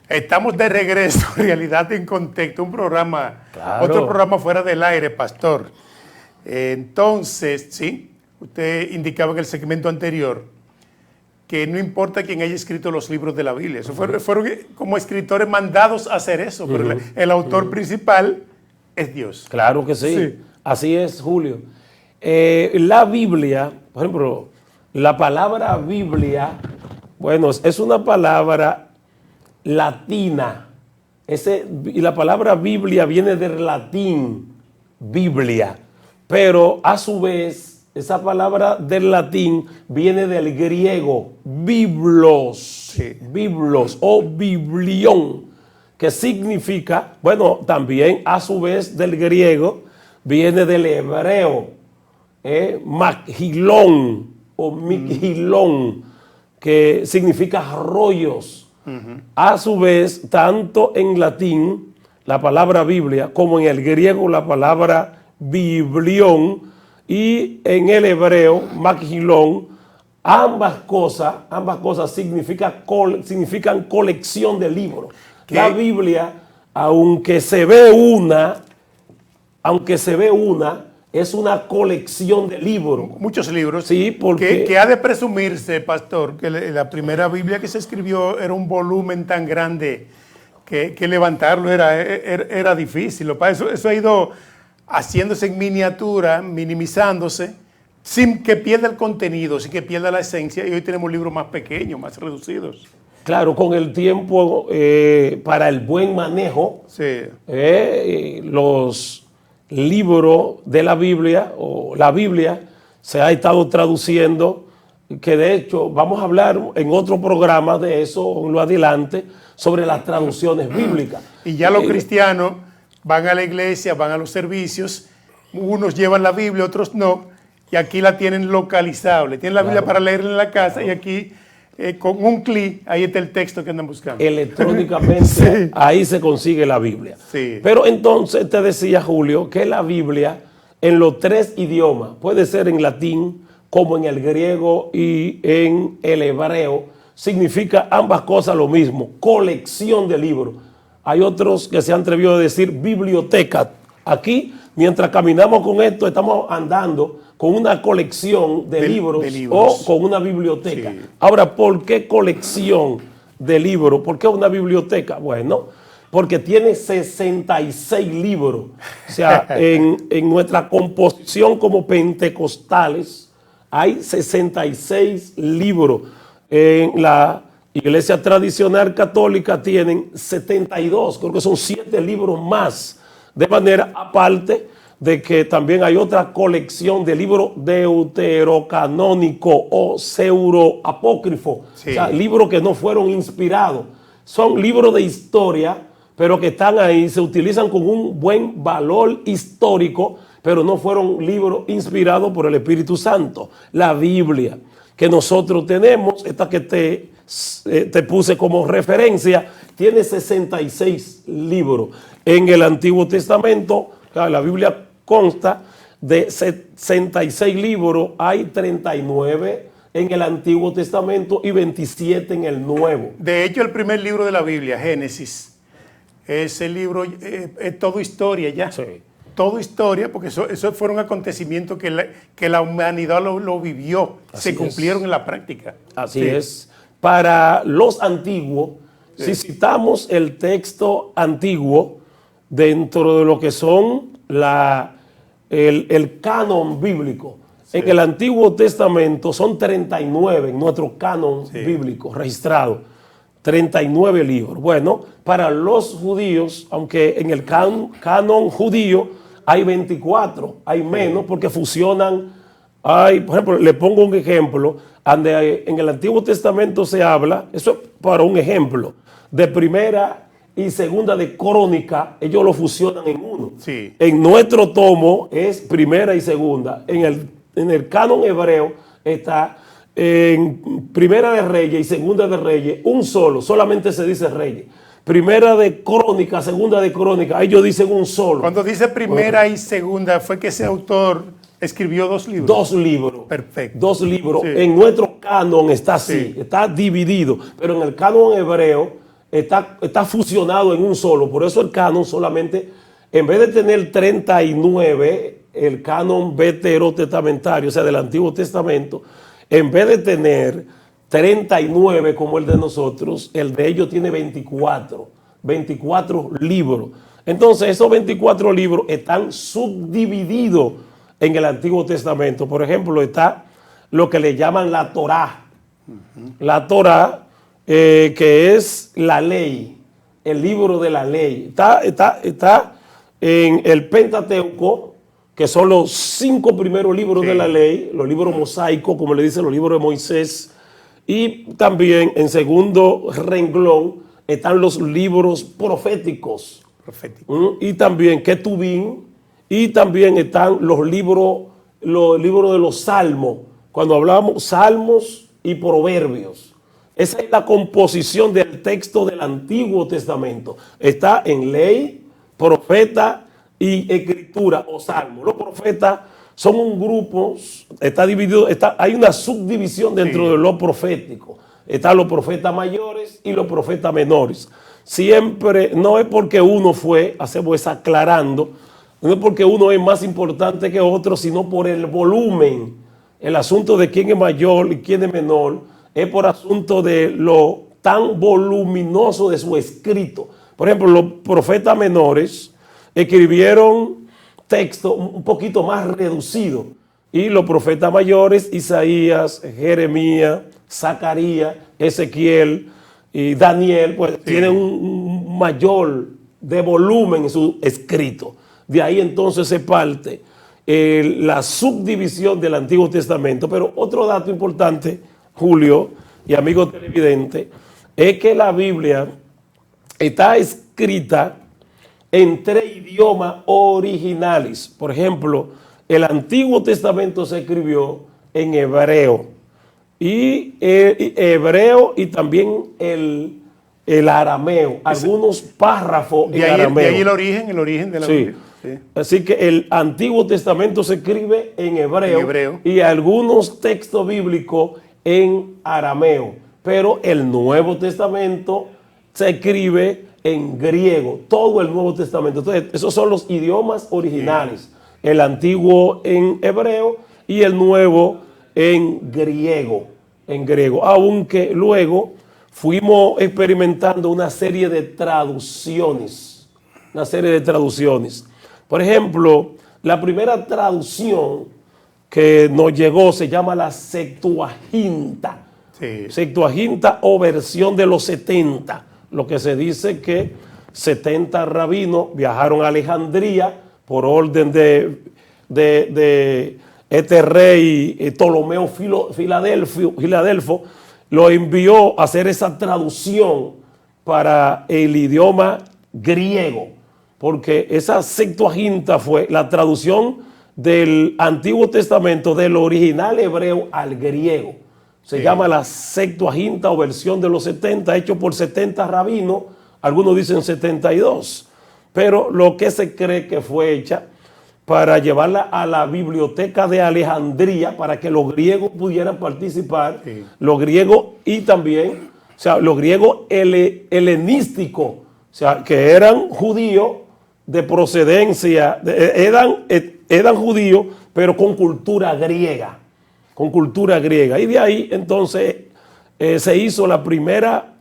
Estamos de regreso, Realidad en Contexto, un programa, Claro. otro programa fuera del aire, pastor. Entonces, sí, usted indicaba en el segmento anterior que no importa quién haya escrito los libros de la Biblia, eso fueron como escritores mandados a hacer eso, pero el autor principal es Dios. Claro que sí. Sí. Así es, Julio. La Biblia, por ejemplo, la palabra Biblia, bueno, es una palabra latina. Y la palabra Biblia viene del latín, Biblia. Pero a su vez, esa palabra del latín viene del griego, biblos, Sí. biblos o biblión, que significa, bueno, también a su vez del griego viene del hebreo, magilón o migilón, que significa arroyos. A su vez, tanto en latín la palabra Biblia como en el griego la palabra biblión y en el hebreo magilón, ambas cosas significan colección de libros. ¿Qué? La Biblia, aunque se ve una, es una colección de libros. Muchos libros. Sí, porque que ha de presumirse, pastor, que la primera Biblia que se escribió era un volumen tan grande que levantarlo era difícil. Eso ha ido haciéndose en miniatura, minimizándose, sin que pierda el contenido, sin que pierda la esencia. Y hoy tenemos libros más pequeños, más reducidos. claro, con el tiempo para el buen manejo, Sí. los libros de la Biblia o la Biblia se ha estado traduciendo, que de hecho vamos a hablar en otro programa de eso en lo adelante, sobre las traducciones bíblicas. Y ya los cristianos van a la iglesia, van a los servicios, unos llevan la Biblia, otros no, y aquí la tienen localizable. Tienen la Biblia para leerla en la casa y aquí con un clic, ahí está el texto que andan buscando. Electrónicamente, Sí. ahí se consigue la Biblia. Sí. Pero entonces te decía, Julio, que la Biblia en los tres idiomas, puede ser en latín como en el griego y en el hebreo, significa ambas cosas lo mismo, colección de libros. Hay otros que se han atrevido a decir biblioteca. Aquí, mientras caminamos con esto, estamos andando con una colección de libros o con una biblioteca. Sí. Ahora, ¿por qué colección de libros? ¿Por qué una biblioteca? Bueno, porque tiene 66 libros. O sea, en nuestra composición como pentecostales hay 66 libros. En la iglesia tradicional católica tienen 72, creo que son 7 libros más. De manera aparte de que también hay otra colección de libros deuterocanónico o pseudoapócrifo, Sí. o sea, libros que no fueron inspirados. Son libros de historia, pero que están ahí, se utilizan con un buen valor histórico, pero no fueron libros inspirados por el Espíritu Santo. La Biblia que nosotros tenemos, esta que te puse como referencia, tiene 66 libros. En el Antiguo Testamento, la Biblia consta de 66 libros, hay 39 en el Antiguo Testamento y 27 en el Nuevo. De hecho, el primer libro de la Biblia, Génesis, ese libro es todo historia ya. Sí. Todo historia, porque eso fueron acontecimientos que la humanidad lo vivió, Así se cumplieron es. en la práctica. Así Sí. es. Para los antiguos, si citamos el texto antiguo dentro de lo que son el canon bíblico, en el Antiguo Testamento son 39 en nuestro canon bíblico registrado, 39 libros. Bueno, para los judíos, aunque en el canon judío hay 24, hay menos porque fusionan. Por ejemplo, le pongo un ejemplo, donde en el Antiguo Testamento se habla, eso es para un ejemplo, de primera y segunda de Crónica, ellos lo fusionan en uno. Sí. En nuestro tomo es primera y segunda. En el canon hebreo está en primera de Reyes y segunda de Reyes, un solo, solamente se dice Reyes. Primera de Crónica, segunda de Crónica, ellos dicen un solo. Cuando dice primera y segunda, fue que ese autor escribió 2 libros. 2 libros. Perfecto. 2 libros. Sí. En nuestro canon está así, Sí. está dividido. Pero en el canon hebreo está fusionado en un solo. Por eso el canon solamente, en vez de tener 39, el canon veterotestamentario, o sea, del Antiguo Testamento, en vez de tener 39 como el de nosotros, el de ellos tiene 24 libros. Entonces, esos 24 libros están subdivididos en el Antiguo Testamento. Por ejemplo, está lo que le llaman la Torá. La Torá, que es la ley, el libro de la ley. Está en el Pentateuco, que son los 5 primeros libros de la ley, los libros mosaicos, como le dicen los libros de Moisés. Y también en segundo renglón están los libros proféticos. Y también Ketubín, y también están los libros de los salmos, cuando hablamos salmos y proverbios. Esa es la composición del texto del Antiguo Testamento. Está en ley, profeta y escritura o salmo. Los profetas son un grupo, está dividido, hay una subdivisión dentro de lo profético. Están los profetas mayores y los profetas menores. Siempre, no es porque uno hacemos eso aclarando, no es porque uno es más importante que otro, sino por el volumen. El asunto de quién es mayor y quién es menor es por asunto de lo tan voluminoso de su escrito. Por ejemplo, los profetas menores escribieron texto un poquito más reducido, y los profetas mayores, Isaías, Jeremías, Zacarías, Ezequiel y Daniel, pues tienen un mayor de volumen en su escrito. De ahí entonces se parte la subdivisión del Antiguo Testamento. Pero otro dato importante, Julio y amigos televidentes, es que la Biblia está escrita en 3 idiomas originales. Por ejemplo, el Antiguo Testamento se escribió en hebreo, y hebreo y también el arameo, algunos párrafos en arameo. De ahí el origen de la Biblia. Sí. Así que el Antiguo Testamento se escribe en hebreo y algunos textos bíblicos en arameo, pero el Nuevo Testamento se escribe en griego, todo el Nuevo Testamento. Entonces, esos son los idiomas originales, el antiguo en hebreo y el nuevo en griego, aunque luego fuimos experimentando una serie de traducciones. Por ejemplo, la primera traducción que nos llegó se llama la Septuaginta. Septuaginta o versión de los 70. Lo que se dice que 70 rabinos viajaron a Alejandría por orden de este rey Ptolomeo Filadelfo, lo envió a hacer esa traducción para el idioma griego, porque esa Septuaginta fue la traducción del Antiguo Testamento del original hebreo al griego. Se llama la Septuaginta o versión de los 70, hecho por 70 rabinos, algunos dicen 72, pero lo que se cree que fue hecha para llevarla a la biblioteca de Alejandría para que los griegos pudieran participar, los griegos y también, o sea, los griegos helenísticos, o sea, que eran judíos de procedencia, eran judíos, pero con cultura griega. Y de ahí entonces se hizo la primera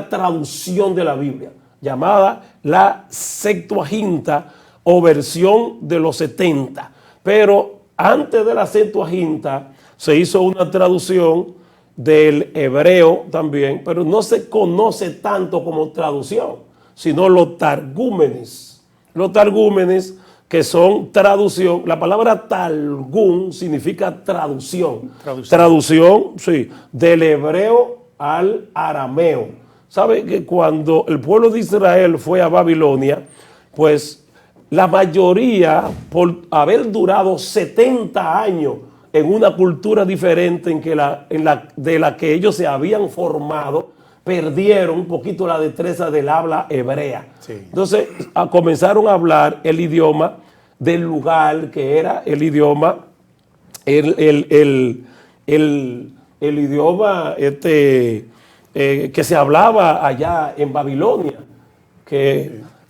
traducción de la Biblia, llamada la Septuaginta o versión de los 70. Pero antes de la Septuaginta se hizo una traducción del hebreo también, pero no se conoce tanto como traducción, sino los targúmenes. Los targúmenes, que son traducción. La palabra targum significa traducción. Traducción, sí, del hebreo al arameo. ¿Sabe que cuando el pueblo de Israel fue a Babilonia, pues la mayoría, por haber durado 70 años en una cultura diferente de la que ellos se habían formado, perdieron un poquito la destreza del habla hebrea. Entonces comenzaron a hablar el idioma del lugar, que era el idioma, el idioma que se hablaba allá en Babilonia.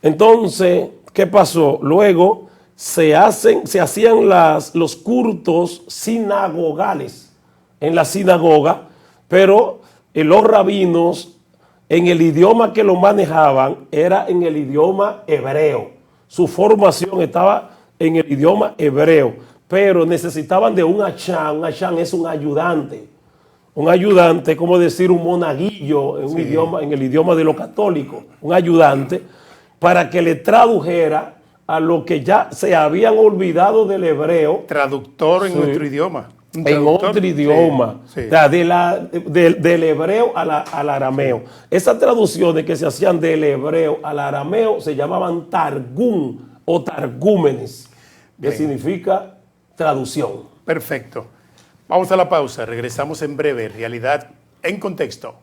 Entonces, ¿qué pasó? Luego se hacían los cultos sinagogales en la sinagoga, pero los rabinos, en el idioma que lo manejaban, era en el idioma hebreo. Su formación estaba en el idioma hebreo, pero necesitaban de un achán. Un achán es un ayudante. Un ayudante, como decir un monaguillo en, en el idioma de los católicos. Un ayudante para que le tradujera a lo que ya se habían olvidado del hebreo. Traductor en nuestro idioma. En otro idioma, o sea, del hebreo al arameo. Esas traducciones que se hacían del hebreo al arameo se llamaban targum o targúmenes, que significa traducción. Perfecto. Vamos a la pausa, regresamos en breve. Realidad en contexto.